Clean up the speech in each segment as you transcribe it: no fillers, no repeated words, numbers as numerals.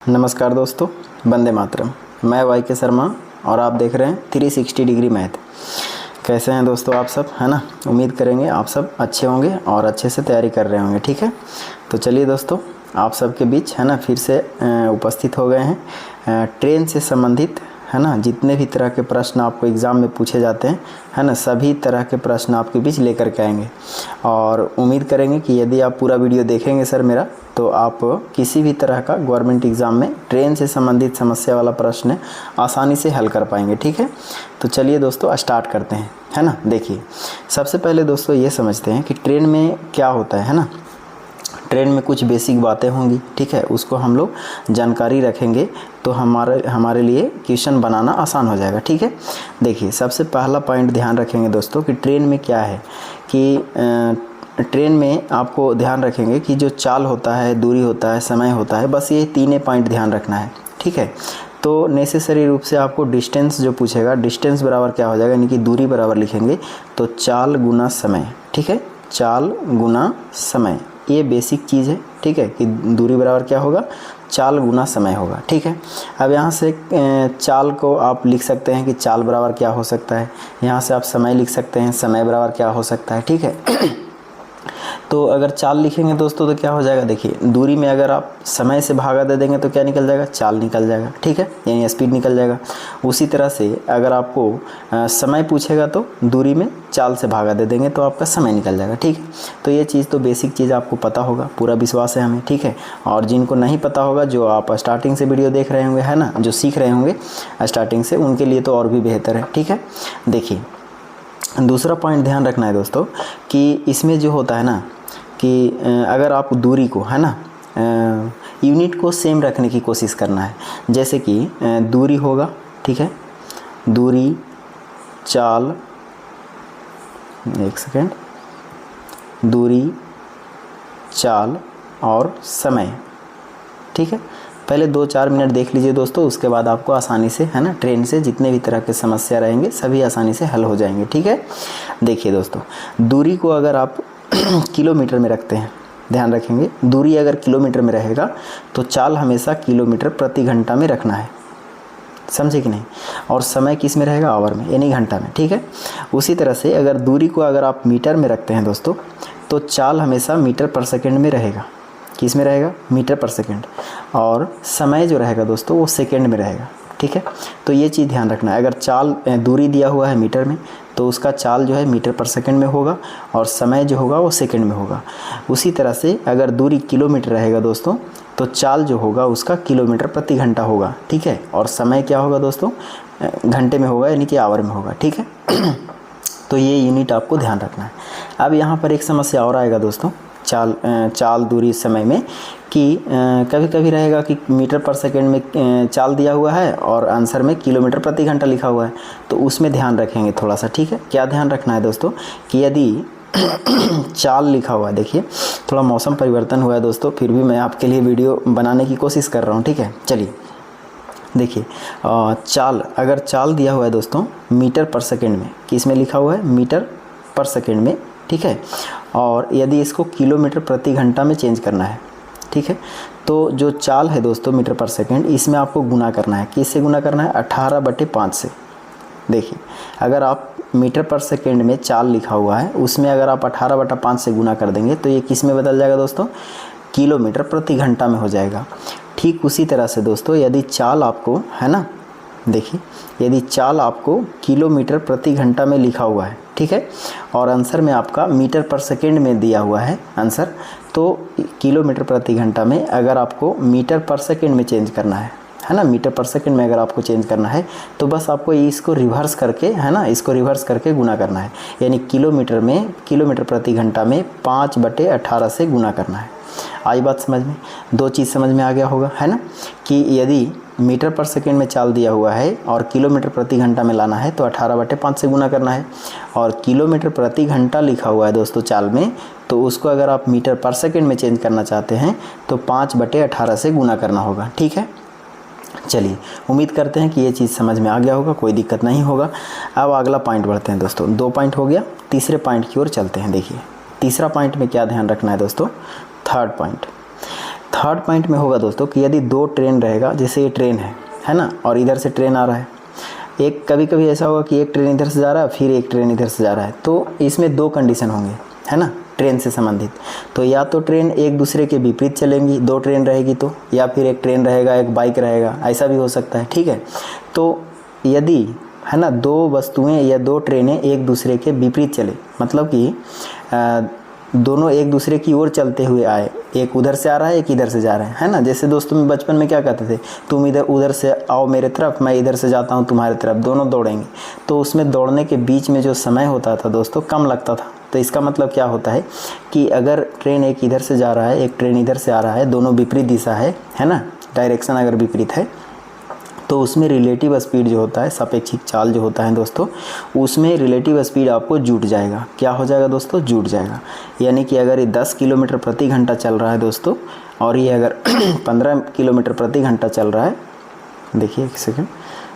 नमस्कार दोस्तों, वंदे मातरम। मैं वाई के शर्मा और आप देख रहे हैं 360 डिग्री मैथ। कैसे हैं दोस्तों आप सब, है ना। उम्मीद करेंगे आप सब अच्छे होंगे और अच्छे से तैयारी कर रहे होंगे। ठीक है, तो चलिए दोस्तों, आप सबके बीच है ना फिर से उपस्थित हो गए हैं। ट्रेन से संबंधित है ना जितने भी तरह के प्रश्न आपको एग्ज़ाम में पूछे जाते हैं, है ना, सभी तरह के प्रश्न आपके बीच लेकर के आएंगे। और उम्मीद करेंगे कि यदि आप पूरा वीडियो देखेंगे सर मेरा, तो आप किसी भी तरह का गवर्नमेंट एग्ज़ाम में ट्रेन से संबंधित समस्या वाला प्रश्न आसानी से हल कर पाएंगे। ठीक है, तो चलिए दोस्तों स्टार्ट करते हैं, है ना। देखिए, सबसे पहले दोस्तों ये समझते हैं कि ट्रेन में क्या होता है ना। ट्रेन में कुछ बेसिक बातें होंगी, ठीक है, उसको हम लोग जानकारी रखेंगे तो हमारे लिए क्वेश्चन बनाना आसान हो जाएगा। ठीक है, देखिए सबसे पहला पॉइंट ध्यान रखेंगे दोस्तों कि ट्रेन में क्या है कि ट्रेन में आपको ध्यान रखेंगे कि जो चाल होता है, दूरी होता है, समय होता है, बस ये तीनों पॉइंट ध्यान रखना है। ठीक है, तो नेसेसरी रूप से आपको डिस्टेंस जो पूछेगा, डिस्टेंस बराबर क्या हो जाएगा, यानी कि दूरी बराबर लिखेंगे तो चाल गुना समय। ठीक है, चाल गुना समय, ये बेसिक चीज़ है। ठीक है, कि दूरी बराबर क्या होगा, चाल गुना समय होगा। ठीक है, अब यहाँ से चाल को आप लिख सकते हैं कि चाल बराबर क्या हो सकता है। यहाँ से आप समय लिख सकते हैं, समय बराबर क्या हो सकता है। ठीक है, तो अगर चाल लिखेंगे दोस्तों तो क्या हो जाएगा, देखिए दूरी में अगर आप समय से भागा दे देंगे तो क्या निकल जाएगा, चाल निकल जाएगा। ठीक है, यानी स्पीड निकल जाएगा। उसी तरह से अगर आपको समय पूछेगा तो दूरी में चाल से भागा दे देंगे तो आपका समय निकल जाएगा। ठीक है, तो ये चीज़ तो बेसिक चीज़ आपको पता होगा, पूरा विश्वास है हमें। ठीक है, और जिनको नहीं पता होगा, जो आप स्टार्टिंग से वीडियो देख रहे होंगे, है ना, जो सीख रहे होंगे स्टार्टिंग से, उनके लिए तो और भी बेहतर है। ठीक है, देखिए दूसरा पॉइंट ध्यान रखना है दोस्तों कि इसमें जो होता है ना कि अगर आप दूरी को, है ना, यूनिट को सेम रखने की कोशिश करना है। जैसे कि दूरी होगा, ठीक है, दूरी, चाल, एक सेकेंड, दूरी, चाल और समय। ठीक है, पहले 2-4 मिनट देख लीजिए दोस्तों, उसके बाद आपको आसानी से, है ना, ट्रेन से जितने भी तरह के समस्या रहेंगे सभी आसानी से हल हो जाएंगे। ठीक है, देखिए दोस्तों, दूरी को अगर आप किलोमीटर में रखते हैं, ध्यान रखेंगे, दूरी अगर किलोमीटर में रहेगा तो चाल हमेशा किलोमीटर प्रति घंटा में रखना है, समझे कि नहीं। और समय किस में रहेगा, आवर में, यानी घंटा में। ठीक है, उसी तरह से अगर दूरी को अगर आप मीटर में रखते हैं दोस्तों, तो चाल हमेशा मीटर पर सेकेंड में रहेगा। किस में रहेगा, मीटर पर सेकेंड। और समय जो रहेगा दोस्तों वो सेकेंड में रहेगा। ठीक है, तो ये चीज़ ध्यान रखना है। अगर चाल दूरी दिया हुआ है मीटर में तो उसका चाल जो है मीटर पर सेकंड में होगा और समय जो होगा वो सेकंड में होगा। उसी तरह से अगर दूरी किलोमीटर रहेगा दोस्तों तो चाल जो होगा उसका किलोमीटर प्रति घंटा होगा। ठीक है, और समय क्या होगा दोस्तों, घंटे में होगा, यानी कि आवर में होगा। ठीक है, तो ये यूनिट आपको ध्यान रखना है। अब यहाँ पर एक समस्या और आएगा दोस्तों चाल दूरी समय में कि कभी कभी रहेगा कि मीटर पर सेकंड में चाल दिया हुआ है और आंसर में किलोमीटर प्रति घंटा लिखा हुआ है, तो उसमें ध्यान रखेंगे थोड़ा सा। ठीक है, क्या ध्यान रखना है दोस्तों कि यदि चाल लिखा हुआ है, देखिए थोड़ा मौसम परिवर्तन हुआ है दोस्तों, फिर भी मैं आपके लिए वीडियो बनाने की कोशिश कर रहा हूँ। ठीक है, चलिए देखिए, चाल अगर चाल दिया हुआ है दोस्तों मीटर पर सेकंड में, किस में लिखा हुआ है, मीटर पर सेकंड में। ठीक है, और यदि इसको किलोमीटर प्रति घंटा में चेंज करना है, ठीक है, तो जो चाल है दोस्तों मीटर पर सेकंड, इसमें आपको गुना करना है। किससे गुना करना है, 18/5 से। देखिए, अगर आप मीटर पर सेकंड में चाल लिखा हुआ है उसमें अगर आप 18/5 से गुना कर देंगे तो ये किस में बदल जाएगा दोस्तों, किलोमीटर प्रति घंटा में हो जाएगा। ठीक उसी तरह से दोस्तों यदि चाल आपको, है ना, देखिए यदि चाल आपको किलोमीटर प्रति घंटा में लिखा हुआ है, ठीक है, और आंसर में आपका मीटर पर सेकंड में दिया हुआ है आंसर, तो किलोमीटर प्रति घंटा में अगर आपको मीटर पर सेकंड में चेंज करना है ना, मीटर पर सेकंड में अगर आपको चेंज करना है तो बस आपको इसको रिवर्स करके, है ना, इसको रिवर्स करके गुना करना है। यानी किलोमीटर प्रति घंटा में 5/18 से गुना करना है। आई बात समझ में, दो चीज़ समझ में आ गया होगा, है ना, कि यदि मीटर पर सेकंड में चाल दिया हुआ है और किलोमीटर प्रति घंटा में लाना है तो 18/5 से गुना करना है, और किलोमीटर प्रति घंटा लिखा हुआ है दोस्तों चाल में, तो उसको अगर आप मीटर पर सेकंड में चेंज करना चाहते हैं तो 5/18 से गुना करना होगा। ठीक है, चलिए उम्मीद करते हैं कि ये चीज़ समझ में आ गया होगा, कोई दिक्कत नहीं होगा। अब अगला पॉइंट बढ़ते हैं दोस्तों, 2 पॉइंट हो गया, तीसरे पॉइंट की ओर चलते हैं। देखिए तीसरा पॉइंट में क्या ध्यान रखना है दोस्तों, थर्ड पॉइंट थर्ड पॉइंट में होगा दोस्तों कि यदि दो ट्रेन रहेगा, जैसे ये ट्रेन है ना, और इधर से ट्रेन आ रहा है, एक कभी कभी ऐसा होगा कि एक ट्रेन इधर से जा रहा है फिर एक ट्रेन इधर से जा रहा है, तो इसमें दो कंडीशन होंगे, है ना, ट्रेन से संबंधित। तो या तो ट्रेन एक दूसरे के विपरीत चलेंगी, दो ट्रेन रहेगी तो, या फिर एक ट्रेन रहेगा एक बाइक रहेगा, ऐसा भी हो सकता है, ठीक है। तो यदि, है ना, दो वस्तुएं या दो ट्रेनें एक दूसरे के विपरीत चले, मतलब कि दोनों एक दूसरे की ओर चलते हुए आए, एक उधर से आ रहा है एक इधर से जा रहा है ना। जैसे दोस्तों में बचपन में क्या कहते थे, तुम इधर उधर से आओ मेरे तरफ, मैं इधर से जाता हूँ तुम्हारे तरफ, दोनों दौड़ेंगे। तो उसमें दौड़ने के बीच में जो समय होता था दोस्तों कम लगता था। तो इसका मतलब क्या होता है कि अगर ट्रेन एक इधर से जा रहा है एक ट्रेन इधर से आ रहा है, दोनों विपरीत दिशा है ना, डायरेक्शन अगर विपरीत है, तो उसमें रिलेटिव स्पीड जो होता है, सापेक्षिक चाल जो होता है दोस्तों, उसमें रिलेटिव स्पीड आपको जुट जाएगा। क्या हो जाएगा दोस्तों, जुट जाएगा। यानी कि अगर ये 10 किलोमीटर प्रति घंटा चल रहा है दोस्तों, और ये अगर 15 किलोमीटर प्रति घंटा चल रहा है, देखिए एक सेकेंड,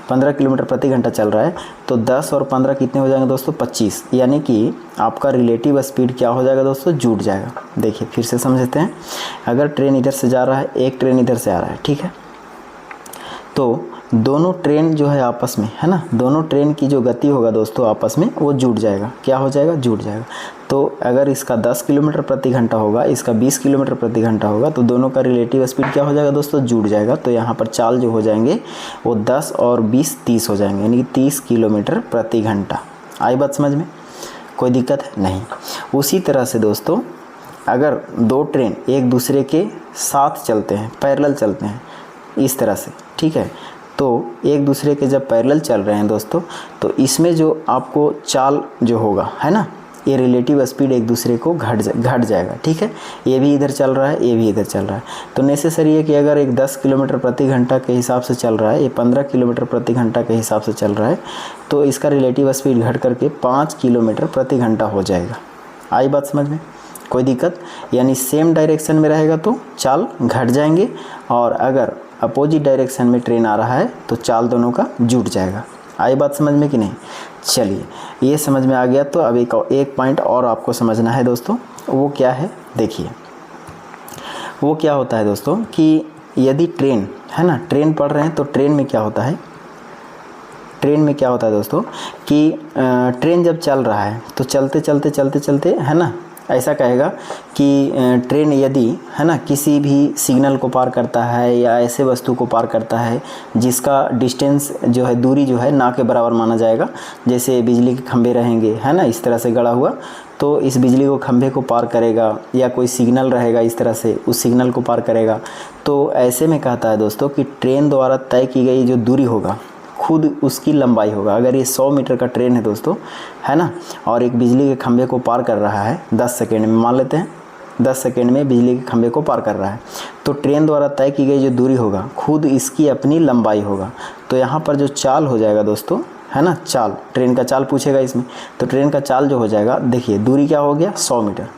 15 किलोमीटर प्रति घंटा चल रहा है, तो 10 और 15 कितने हो जाएंगे दोस्तों, 25। यानी कि आपका रिलेटिव स्पीड क्या हो जाएगा दोस्तों, जुट जाएगा। देखिए फिर से समझते हैं, अगर ट्रेन इधर से जा रहा है एक ट्रेन इधर से आ रहा है, ठीक है, तो दोनों ट्रेन जो है आपस में, है ना, दोनों ट्रेन की जो गति होगा दोस्तों आपस में वो जुट जाएगा। क्या हो जाएगा, जुट जाएगा। तो अगर इसका 10 किलोमीटर प्रति घंटा होगा, इसका 20 किलोमीटर प्रति घंटा होगा, तो दोनों का रिलेटिव स्पीड क्या हो जाएगा दोस्तों, जुट जाएगा। तो यहाँ पर चाल जो हो जाएंगे वो 10 और 20 30 हो जाएंगे, यानी कि 30 किलोमीटर प्रति घंटा। आई बात समझ में, कोई दिक्कत है नहीं। उसी तरह से दोस्तों अगर दो ट्रेन एक दूसरे के साथ चलते हैं, पैरेलल चलते हैं इस तरह से, ठीक है, तो एक दूसरे के जब पैरेलल चल रहे हैं दोस्तों, तो इसमें जो आपको चाल जो होगा, है ना, ये रिलेटिव स्पीड एक दूसरे को घट जाएगा, ठीक है। ये भी इधर चल रहा है, ये भी इधर चल रहा है, तो नेसेसरी है कि अगर एक 10 किलोमीटर प्रति घंटा के हिसाब से चल रहा है, ये 15 किलोमीटर प्रति घंटा के हिसाब से चल रहा है, तो इसका रिलेटिव स्पीड घट करके 5 किलोमीटर प्रति घंटा हो जाएगा। आई बात समझ में, कोई दिक्कत, यानी सेम डायरेक्शन में रहेगा तो चाल घट जाएंगे, और अगर अपोजिट डायरेक्शन में ट्रेन आ रहा है तो चाल दोनों का जुट जाएगा। आई बात समझ में कि नहीं। चलिए ये समझ में आ गया, तो अब एक पॉइंट और आपको समझना है दोस्तों, वो क्या है, देखिए वो क्या होता है दोस्तों कि यदि ट्रेन, है ना, ट्रेन पढ़ रहे हैं तो ट्रेन में क्या होता है, ट्रेन में क्या होता है दोस्तों कि ट्रेन जब चल रहा है तो चलते चलते चलते चलते, है ना, ऐसा कहेगा कि ट्रेन यदि, है ना, किसी भी सिग्नल को पार करता है या ऐसे वस्तु को पार करता है जिसका डिस्टेंस जो है, दूरी जो है ना के बराबर माना जाएगा, जैसे बिजली के खंभे रहेंगे, है ना, इस तरह से गड़ा हुआ, तो इस बिजली को खंभे को पार करेगा, या कोई सिग्नल रहेगा इस तरह से, उस सिग्नल को पार करेगा। तो ऐसे में कहता है दोस्तों कि ट्रेन द्वारा तय की गई जो दूरी होगा खुद उसकी लंबाई होगा। अगर ये 100 मीटर का ट्रेन है दोस्तों, है ना, और एक बिजली के खंभे को पार कर रहा है 10 सेकेंड में, मान लेते हैं 10 सेकेंड में बिजली के खंभे को पार कर रहा है, तो ट्रेन द्वारा तय की गई जो दूरी होगा खुद इसकी अपनी लंबाई होगा। तो यहाँ पर जो चाल हो जाएगा दोस्तों, है ना, चाल, ट्रेन का चाल पूछेगा इसमें, तो ट्रेन का चाल जो हो जाएगा, देखिए दूरी क्या हो गया 100 मीटर,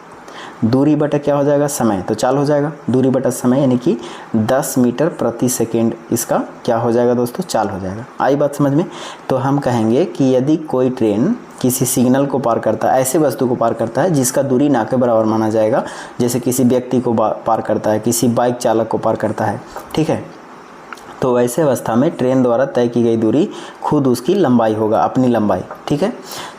दूरी बटा क्या हो जाएगा, समय, तो चाल हो जाएगा दूरी बटा समय, यानी कि 10 मीटर प्रति सेकेंड इसका क्या हो जाएगा दोस्तों, चाल हो जाएगा। आई बात समझ में। तो हम कहेंगे कि यदि कोई ट्रेन किसी सिग्नल को पार करता है, ऐसे वस्तु को पार करता है जिसका दूरी ना के बराबर माना जाएगा, जैसे किसी व्यक्ति को पार करता है, किसी बाइक चालक को पार करता है, ठीक है, तो ऐसे अवस्था में ट्रेन द्वारा तय की गई दूरी खुद उसकी लंबाई होगा, अपनी लंबाई, ठीक है।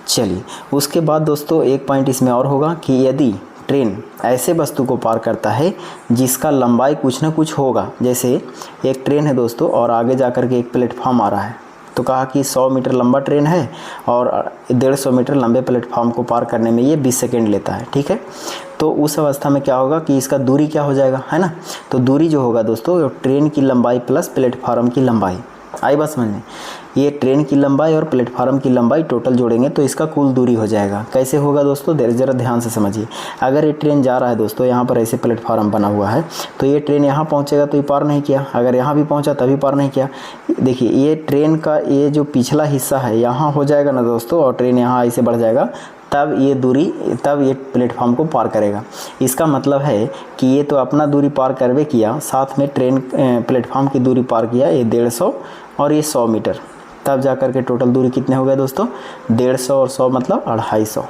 चलिए उसके बाद दोस्तों एक पॉइंट इसमें और होगा कि यदि ट्रेन ऐसे वस्तु को पार करता है जिसका लंबाई कुछ ना कुछ होगा, जैसे एक ट्रेन है दोस्तों और आगे जाकर के एक प्लेटफॉर्म आ रहा है, तो कहा कि 100 मीटर लंबा ट्रेन है और 150 मीटर लंबे प्लेटफॉर्म को पार करने में ये 20 सेकेंड लेता है, ठीक है। तो उस अवस्था में क्या होगा कि इसका दूरी क्या हो जाएगा, है ना, तो दूरी जो होगा दोस्तों ट्रेन की लंबाई प्लस प्लेटफॉर्म की लंबाई। आई बात समझ में, ये ट्रेन की लंबाई और प्लेटफार्म की लंबाई टोटल जोड़ेंगे तो इसका कुल दूरी हो जाएगा। कैसे होगा दोस्तों, ज़रा ध्यान से समझिए। अगर ये ट्रेन जा रहा है दोस्तों, यहाँ पर ऐसे प्लेटफार्म बना हुआ है, तो ये ट्रेन यहाँ पहुँचेगा तो ये पार नहीं किया, अगर यहाँ भी पहुँचा तभी पार नहीं किया। देखिए ये ट्रेन का ये जो पिछला हिस्सा है यहाँ हो जाएगा ना दोस्तों, और ट्रेन यहाँ ऐसे बढ़ जाएगा, तब ये दूरी, तब ये प्लेटफॉर्म को पार करेगा। इसका मतलब है कि ये तो अपना दूरी पार करवे किया, साथ में ट्रेन प्लेटफॉर्म की दूरी पार किया, ये 150 और ये 100 मीटर, तब जा कर के टोटल दूरी कितने हो गए दोस्तों, 150 और 100 मतलब 250।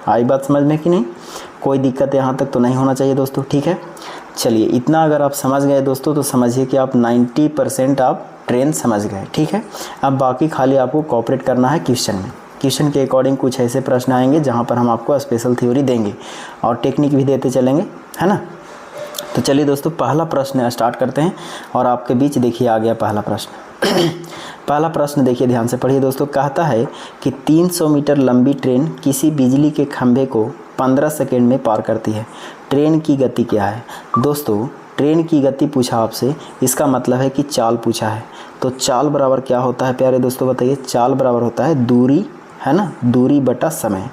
आई बात समझ में कि नहीं, कोई दिक्कत यहाँ तक तो नहीं होना चाहिए दोस्तों, ठीक है। चलिए इतना अगर आप समझ गए दोस्तों तो समझिए कि आप 90% आप ट्रेन समझ गए, ठीक है। अब बाकी खाली आपको कोऑपरेट करना है क्वेश्चन में। क्वेश्चन के अकॉर्डिंग कुछ ऐसे प्रश्न आएंगे जहाँ पर हम आपको स्पेशल थ्योरी देंगे और टेक्निक भी देते चलेंगे, है ना। तो चलिए दोस्तों पहला प्रश्न स्टार्ट करते हैं और आपके बीच देखिए आ गया पहला प्रश्न। पहला प्रश्न देखिए ध्यान से पढ़िए दोस्तों। कहता है कि 300 मीटर लंबी ट्रेन किसी बिजली के खंभे को 15 सेकेंड में पार करती है, ट्रेन की गति क्या है। दोस्तों ट्रेन की गति पूछा आपसे, इसका मतलब है कि चाल पूछा है। तो चाल बराबर क्या होता है प्यारे दोस्तों बताइए। चाल बराबर होता है दूरी, है ना, दूरी बटा समय,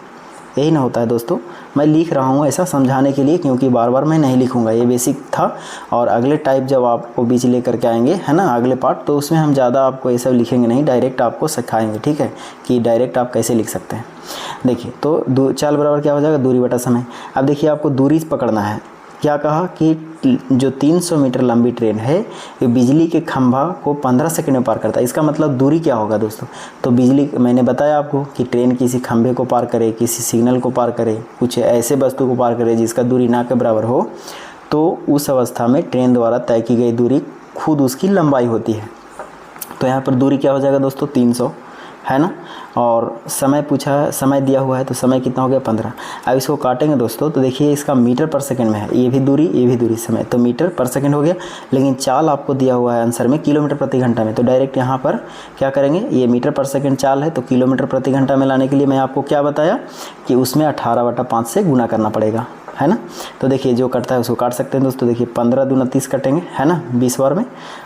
यही ना होता है दोस्तों। मैं लिख रहा हूँ ऐसा समझाने के लिए, क्योंकि बार बार मैं नहीं लिखूँगा, ये बेसिक था। और अगले टाइप जब आपको बीच लेकर के आएंगे, है ना, अगले पार्ट, तो उसमें हम ज़्यादा आपको ये सब लिखेंगे नहीं, डायरेक्ट आपको सिखाएंगे, ठीक है, कि डायरेक्ट आप कैसे लिख सकते हैं। देखिए तो चाल बराबर क्या हो जाएगा, दूरी बटा समय। अब देखिए आपको दूरी पकड़ना है। क्या कहा कि जो 300 मीटर लंबी ट्रेन है ये बिजली के खंभा को 15 सेकंड में पार करता है। इसका मतलब दूरी क्या होगा दोस्तों। तो बिजली, मैंने बताया आपको कि ट्रेन किसी खंभे को पार करे, किसी सिग्नल को पार करे, कुछ ऐसे वस्तु को पार करे जिसका दूरी ना के बराबर हो, तो उस अवस्था में ट्रेन द्वारा तय की गई दूरी खुद उसकी लंबाई होती है। तो यहाँ पर दूरी क्या हो जाएगा दोस्तों 300, है ना। और समय पूछा है, समय दिया हुआ है, तो समय कितना हो गया 15। अब इसको काटेंगे दोस्तों तो देखिए इसका मीटर पर सेकंड में है, ये भी दूरी समय, तो मीटर पर सेकंड हो गया। लेकिन चाल आपको दिया हुआ है आंसर में किलोमीटर प्रति घंटा में, तो डायरेक्ट यहाँ पर क्या करेंगे, ये मीटर पर सेकंड चाल है, तो किलोमीटर प्रति घंटा में लाने के लिए मैं आपको क्या बताया कि उसमें 18/5 से गुना करना पड़ेगा, है ना। तो देखिए जो कटता है उसको काट सकते हैं दोस्तों। देखिए 15 दूना 30 कटेंगे, है ना, 20 बार में,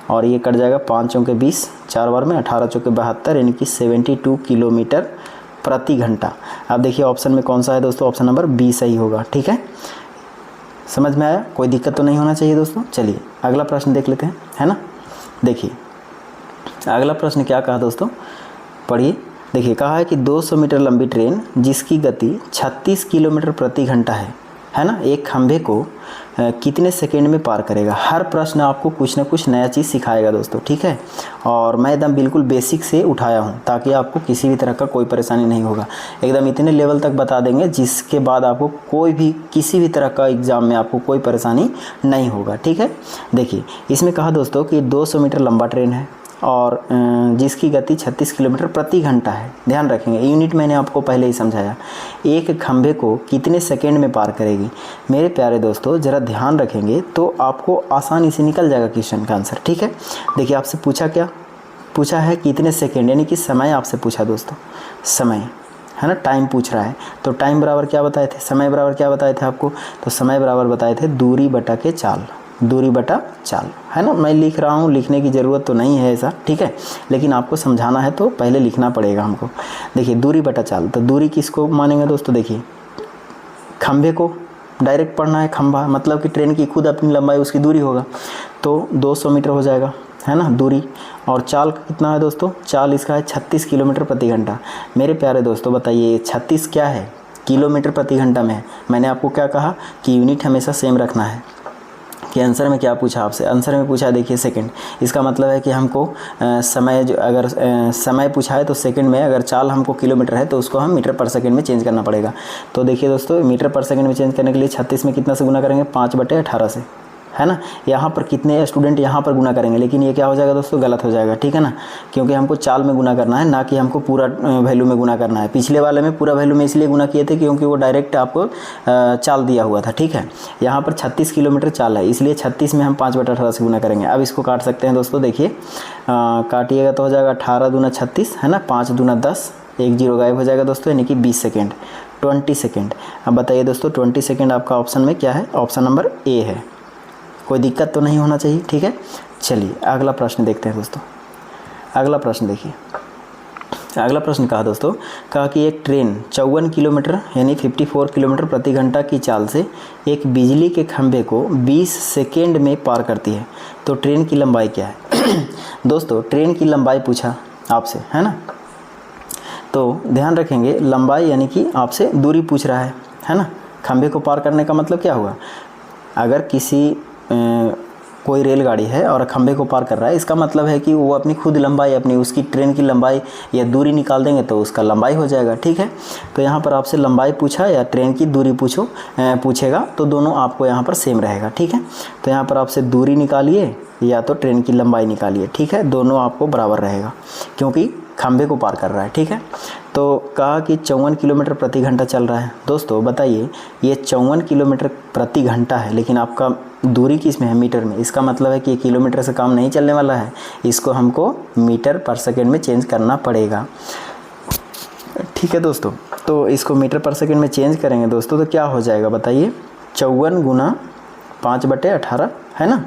और ये कट जाएगा 5 चौके 20, 4 बार में 18 चौके 72, यानी कि 72 किलोमीटर प्रति घंटा। अब देखिए ऑप्शन में कौन सा है दोस्तों, ऑप्शन नंबर बी सही होगा, ठीक है। समझ में आया, कोई दिक्कत तो नहीं होना चाहिए दोस्तों। चलिए अगला प्रश्न देख लेते हैं, है ना। देखिए अगला प्रश्न क्या कहा दोस्तों, पढ़िए। देखिए कहा है कि 200 मीटर लंबी ट्रेन जिसकी गति 36 किलोमीटर प्रति घंटा है ना, एक खंभे को कितने सेकेंड में पार करेगा। हर प्रश्न आपको कुछ ना कुछ नया चीज़ सिखाएगा दोस्तों, ठीक है। और मैं एकदम बिल्कुल बेसिक से उठाया हूँ ताकि आपको किसी भी तरह का कोई परेशानी नहीं होगा। एकदम इतने लेवल तक बता देंगे जिसके बाद आपको कोई भी किसी भी तरह का एग्ज़ाम में आपको कोई परेशानी नहीं होगा, ठीक है। देखिए इसमें कहा दोस्तों कि 200 मीटर लंबा ट्रेन है और जिसकी गति 36 किलोमीटर प्रति घंटा है। ध्यान रखेंगे, यूनिट मैंने आपको पहले ही समझाया। एक खंभे को कितने सेकंड में पार करेगी। मेरे प्यारे दोस्तों ज़रा ध्यान रखेंगे तो आपको आसानी से निकल जाएगा क्वेश्चन का आंसर, ठीक है। देखिए आपसे पूछा क्या, पूछा है कितने सेकंड, यानी कि समय आपसे पूछा दोस्तों, समय, है ना, टाइम पूछ रहा है। तो टाइम बराबर क्या बताए थे, समय बराबर क्या बताए थे आपको, तो समय बराबर बताए थे दूरी बटा के चाल, दूरी बटा चाल, है ना। मैं लिख रहा हूँ, लिखने की ज़रूरत तो नहीं है ऐसा, ठीक है, लेकिन आपको समझाना है तो पहले लिखना पड़ेगा हमको। देखिए दूरी बटा चाल, तो दूरी किसको मानेंगे दोस्तों, देखिए खंभे को डायरेक्ट पढ़ना है, खंभा मतलब कि ट्रेन की खुद अपनी लंबाई उसकी दूरी होगा, तो 200 मीटर हो जाएगा, है ना, दूरी। और चाल कितना है दोस्तों, चाल इसका है 36 किलोमीटर प्रति घंटा। मेरे प्यारे दोस्तों बताइए 36 क्या है, किलोमीटर प्रति घंटा में है। मैंने आपको क्या कहा कि यूनिट हमेशा सेम रखना है। कि आंसर में क्या पूछा आपसे, आंसर में पूछा देखिए सेकंड, इसका मतलब है कि हमको समय, जो अगर समय पूछा है तो सेकंड में, अगर चाल हमको किलोमीटर है तो उसको हम मीटर पर सेकंड में चेंज करना पड़ेगा। तो देखिए दोस्तों मीटर पर सेकंड में चेंज करने के लिए 36 में कितना से गुना करेंगे, 5/18 से, है ना। यहाँ पर कितने स्टूडेंट यहाँ पर गुना करेंगे, लेकिन ये क्या हो जाएगा दोस्तों, गलत हो जाएगा, ठीक है ना, क्योंकि हमको चाल में गुना करना है, ना कि हमको पूरा वैल्यू में गुना करना है। पिछले वाले में पूरा वैल्यू में इसलिए गुना किए थे क्योंकि वो डायरेक्ट आपको चाल दिया हुआ था, ठीक है। यहाँ पर 36 किलोमीटर चाल है, इसलिए 36 में हम 5/18 से गुना करेंगे। अब इसको काट सकते हैं दोस्तों, देखिए काटिएगा तो हो जाएगा 18 दूना 36, है ना, 5 दूना 10, 1 0 गायब हो जाएगा दोस्तों, यानी कि 20 सेकेंड, 20 सेकेंड। अब बताइए दोस्तों 20 सेकेंड आपका ऑप्शन में क्या है, ऑप्शन नंबर ए है। कोई दिक्कत तो नहीं होना चाहिए, ठीक है। चलिए अगला प्रश्न देखते हैं दोस्तों। अगला प्रश्न देखिए, अगला प्रश्न कहा दोस्तों, कहा कि एक ट्रेन 54 किलोमीटर यानी 54 किलोमीटर प्रति घंटा की चाल से एक बिजली के खंभे को 20 सेकेंड में पार करती है, तो ट्रेन की लंबाई क्या है। दोस्तों ट्रेन की लंबाई पूछा आपसे, है ना, तो ध्यान रखेंगे लंबाई यानी कि आपसे दूरी पूछ रहा है ना। खंभे को पार करने का मतलब क्या हुआ, अगर किसी कोई रेलगाड़ी है और खंभे को पार कर रहा है, इसका मतलब है कि वो अपनी खुद लंबाई, अपनी उसकी ट्रेन की लंबाई या दूरी निकाल देंगे तो उसका लंबाई हो जाएगा। ठीक है, तो यहाँ पर आपसे लंबाई पूछा या ट्रेन की दूरी पूछेगा तो दोनों आपको यहाँ पर सेम रहेगा। ठीक है, तो यहाँ पर आपसे दूरी निकालिए या तो ट्रेन की लंबाई निकालिए। ठीक है, दोनों आपको बराबर रहेगा क्योंकि खंभे को पार कर रहा है। ठीक है, तो कहा कि 54 किलोमीटर प्रति घंटा चल रहा है। दोस्तों बताइए, ये 54 किलोमीटर प्रति घंटा है, लेकिन आपका दूरी किस में है? मीटर में। इसका मतलब है कि ये किलोमीटर से काम नहीं चलने वाला है, इसको हमको मीटर पर सेकेंड में चेंज करना पड़ेगा। ठीक है दोस्तों, तो इसको मीटर पर सेकेंड में चेंज करेंगे दोस्तों तो क्या हो जाएगा बताइए? 54 गुना 5/18 है ना,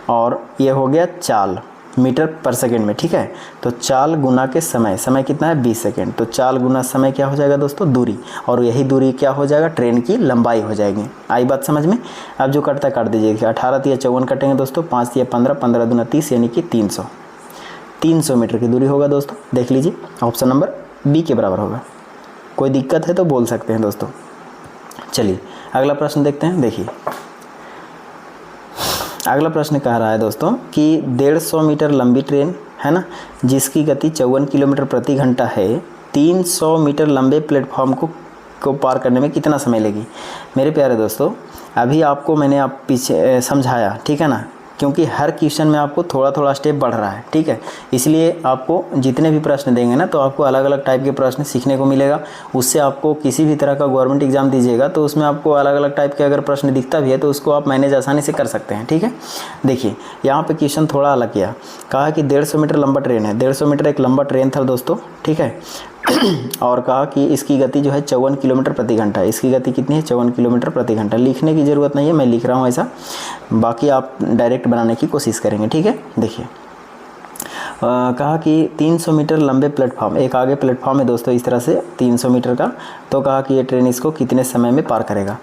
और ये हो गया चाल मीटर पर सेकेंड में। ठीक है, तो चाल गुना के समय कितना है? 20 सेकेंड। तो चाल गुना समय क्या हो जाएगा दोस्तों? दूरी, और यही दूरी क्या हो जाएगा? ट्रेन की लंबाई हो जाएगी। आई बात समझ में? अब जो कटता है काट दीजिए। 18 × 54 कटेंगे दोस्तों, 5 × 15, 15 दूना 30, यानी कि 300 मीटर की दूरी होगा दोस्तों। देख लीजिए, ऑप्शन नंबर बी के बराबर होगा। कोई दिक्कत है तो बोल सकते हैं दोस्तों। चलिए अगला प्रश्न देखते हैं। देखिए अगला प्रश्न कह रहा है दोस्तों कि 150 मीटर लंबी ट्रेन है ना, जिसकी गति 54 किलोमीटर प्रति घंटा है, 300 मीटर लंबे प्लेटफॉर्म को पार करने में कितना समय लेगी? मेरे प्यारे दोस्तों, अभी आपको मैंने पीछे समझाया, ठीक है ना, क्योंकि हर क्वेश्चन में आपको थोड़ा थोड़ा स्टेप बढ़ रहा है। ठीक है, इसलिए आपको जितने भी प्रश्न देंगे ना तो आपको अलग अलग टाइप के प्रश्न सीखने को मिलेगा। उससे आपको किसी भी तरह का गवर्नमेंट एग्जाम दीजिएगा तो उसमें आपको अलग अलग टाइप के अगर प्रश्न दिखता भी है तो उसको आप मैनेज आसानी से कर सकते हैं। ठीक है, देखिए यहाँ पे क्वेश्चन थोड़ा अलग किया। कहा कि 150 मीटर लंबा ट्रेन है। 150 मीटर एक लंबा ट्रेन था दोस्तों। ठीक है, और कहा कि इसकी गति जो है 54 किलोमीटर प्रति घंटा। इसकी गति कितनी है? 54 किलोमीटर प्रति घंटा। लिखने की ज़रूरत नहीं है, मैं लिख रहा हूँ ऐसा, बाकी आप डायरेक्ट बनाने की कोशिश करेंगे। ठीक है, देखिए कहा कि 300 मीटर लंबे प्लेटफॉर्म, एक आगे प्लेटफॉर्म है दोस्तों इस तरह से 300 मीटर का, तो कहा कि ये ट्रेन इसको कितने समय में पार करेगा।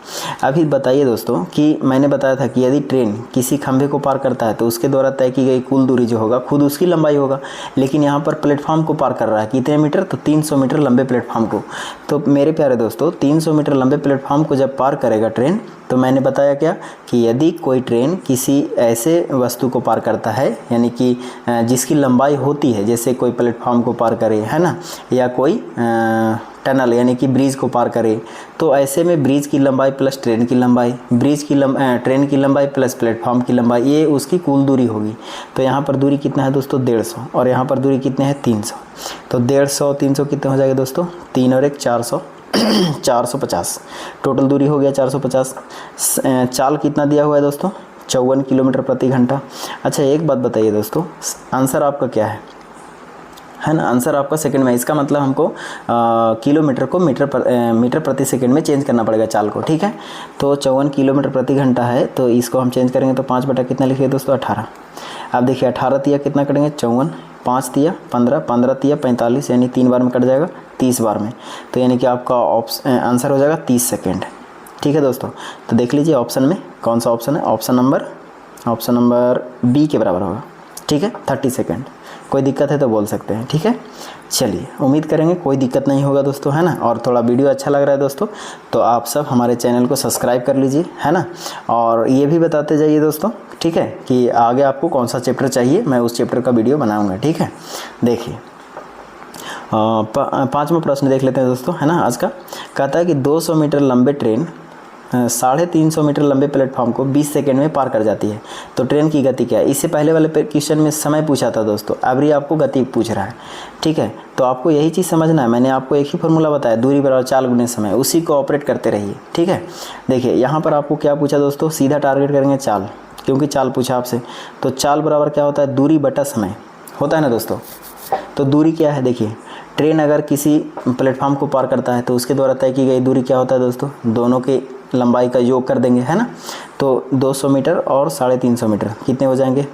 अभी बताइए दोस्तों कि मैंने बताया था कि यदि ट्रेन किसी खंभे को पार करता है तो उसके द्वारा तय की गई कुल दूरी जो होगा खुद उसकी लंबाई होगा, लेकिन यहाँ पर प्लेटफॉर्म को पार कर रहा है कितने मीटर? तो 300 मीटर लंबे प्लेटफॉर्म को। तो मेरे प्यारे दोस्तों 300 मीटर लंबे प्लेटफॉर्म को जब पार करेगा ट्रेन, तो मैंने बताया क्या कि यदि कोई ट्रेन किसी ऐसे वस्तु को पार करता है, यानी कि जिसकी लंबाई होती है, जैसे कोई प्लेटफॉर्म को पार करे है ना, या कोई टनल यानी कि ब्रिज को पार करे, तो ऐसे में ब्रिज की लंबाई प्लस ट्रेन की लंबाई, ट्रेन की लंबाई प्लस प्लेटफॉर्म की लंबाई, ये उसकी कुल दूरी होगी। तो यहाँ पर दूरी कितना है दोस्तों? 150, और यहाँ पर दूरी कितने हैं? 300। तो 150 300 कितने हो जाएगा दोस्तों? 3 और 1 400 450। टोटल दूरी हो गया 450। चाल कितना दिया हुआ है दोस्तों? 54 किलोमीटर प्रति घंटा। अच्छा एक बात बताइए दोस्तों, आंसर आपका क्या है ना? आंसर आपका सेकंड में। इसका मतलब हमको किलोमीटर को मीटर प्रति सेकंड में चेंज करना पड़ेगा चाल को। ठीक है, तो 54 किलोमीटर प्रति घंटा है, तो इसको हम चेंज करेंगे तो 5 बटा कितना लिखिए दोस्तों? 18। अब देखिए 18 तिया कितना करेंगे? 54, 5 तिया 15, 15 तिया 45, यानी 3 बार में कट जाएगा 30 बार में, तो यानी कि आपका आंसर हो जाएगा 30 सेकेंड। ठीक है दोस्तों, तो देख लीजिए ऑप्शन में कौन सा ऑप्शन है? ऑप्शन नंबर बी के बराबर होगा। ठीक है, 30 सेकेंड। कोई दिक्कत है तो बोल सकते हैं। ठीक है, चलिए उम्मीद करेंगे कोई दिक्कत नहीं होगा दोस्तों, है ना। और थोड़ा वीडियो अच्छा लग रहा है दोस्तों तो आप सब हमारे चैनल को सब्सक्राइब कर लीजिए, है ना, और ये भी बताते जाइए दोस्तों, ठीक है, कि आगे आपको कौन सा चैप्टर चाहिए, मैं उस चैप्टर का वीडियो बनाऊँगा। ठीक है, देखिए 5वां प्रश्न देख लेते हैं दोस्तों, है ना। आज का कहता है कि 200 मीटर लंबे ट्रेन 350 मीटर लंबे प्लेटफॉर्म को 20 सेकंड में पार कर जाती है, तो ट्रेन की गति क्या है? इससे पहले वाले क्वेश्चन में समय पूछा था दोस्तों, अब ये आपको गति पूछ रहा है। ठीक है, तो आपको यही चीज़ समझना है। मैंने आपको एक ही फॉर्मूला बताया, दूरी बराबर चाल गुने समय, उसी को ऑपरेट करते रहिए। ठीक है, देखिए यहाँ पर आपको क्या पूछा दोस्तों? सीधा टारगेट करेंगे चाल, क्योंकि चाल पूछा आपसे, तो चाल बराबर क्या होता है? दूरी बटा समय होता है ना दोस्तों। तो दूरी क्या है? देखिए ट्रेन अगर किसी प्लेटफॉर्म को पार करता है तो उसके द्वारा तय की गई दूरी क्या होता है दोस्तों? दोनों के लंबाई का योग कर देंगे, है ना। तो 200 मीटर और 350 मीटर कितने हो जाएंगे?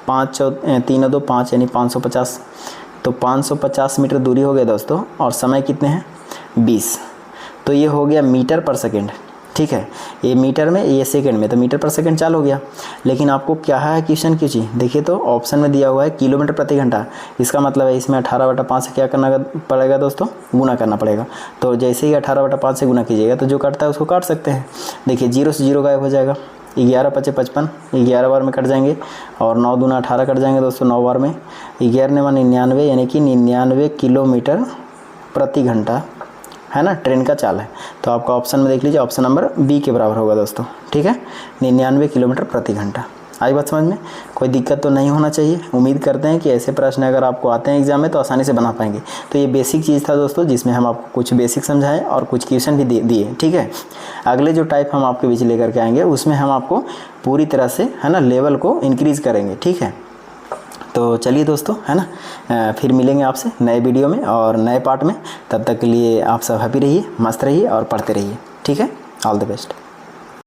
5 3 2 5 यानी 550। तो 550 मीटर दूरी हो गया दोस्तों, और समय कितने हैं? 20। तो ये हो गया मीटर पर सेकेंड। ठीक है, ये मीटर में, ये सेकंड में, तो मीटर पर सेकंड चाल हो गया। लेकिन आपको क्या है क्वेश्चन की चीज़ देखिए, तो ऑप्शन में दिया हुआ है किलोमीटर प्रति घंटा। इसका मतलब है इसमें 18/5 से क्या करना पड़ेगा दोस्तों? गुना करना पड़ेगा। तो जैसे ही 18/5 से गुना कीजिएगा तो जो काटता है उसको काट सकते हैं। देखिए 0 से 0 गायब हो जाएगा, 11 × 5 = 55, 11 बार में कट जाएंगे और 9 दूना 18 कट जाएंगे दोस्तों 9 बार में। 11 99 यानी कि 99 किलोमीटर प्रति घंटा है ना, ट्रेन का चाल है। तो आपका ऑप्शन में देख लीजिए, ऑप्शन नंबर बी के बराबर होगा दोस्तों। ठीक है, 99 किलोमीटर प्रति घंटा। आई बात समझ में? कोई दिक्कत तो नहीं होना चाहिए। उम्मीद करते हैं कि ऐसे प्रश्न अगर आपको आते हैं एग्जाम में तो आसानी से बना पाएंगे। तो ये बेसिक चीज़ था दोस्तों, जिसमें हम आपको कुछ बेसिक समझाएं और कुछ क्वेश्चन भी दिए। ठीक है, अगले जो टाइप हम आपके बीच लेकर के आएंगे उसमें हम आपको पूरी तरह से है ना लेवल को इंक्रीज़ करेंगे। ठीक है, तो चलिए दोस्तों है ना, फिर मिलेंगे आपसे नए वीडियो में और नए पार्ट में। तब तक के लिए आप सब हैप्पी रहिए, मस्त रहिए और पढ़ते रहिए। ठीक है, ऑल द बेस्ट।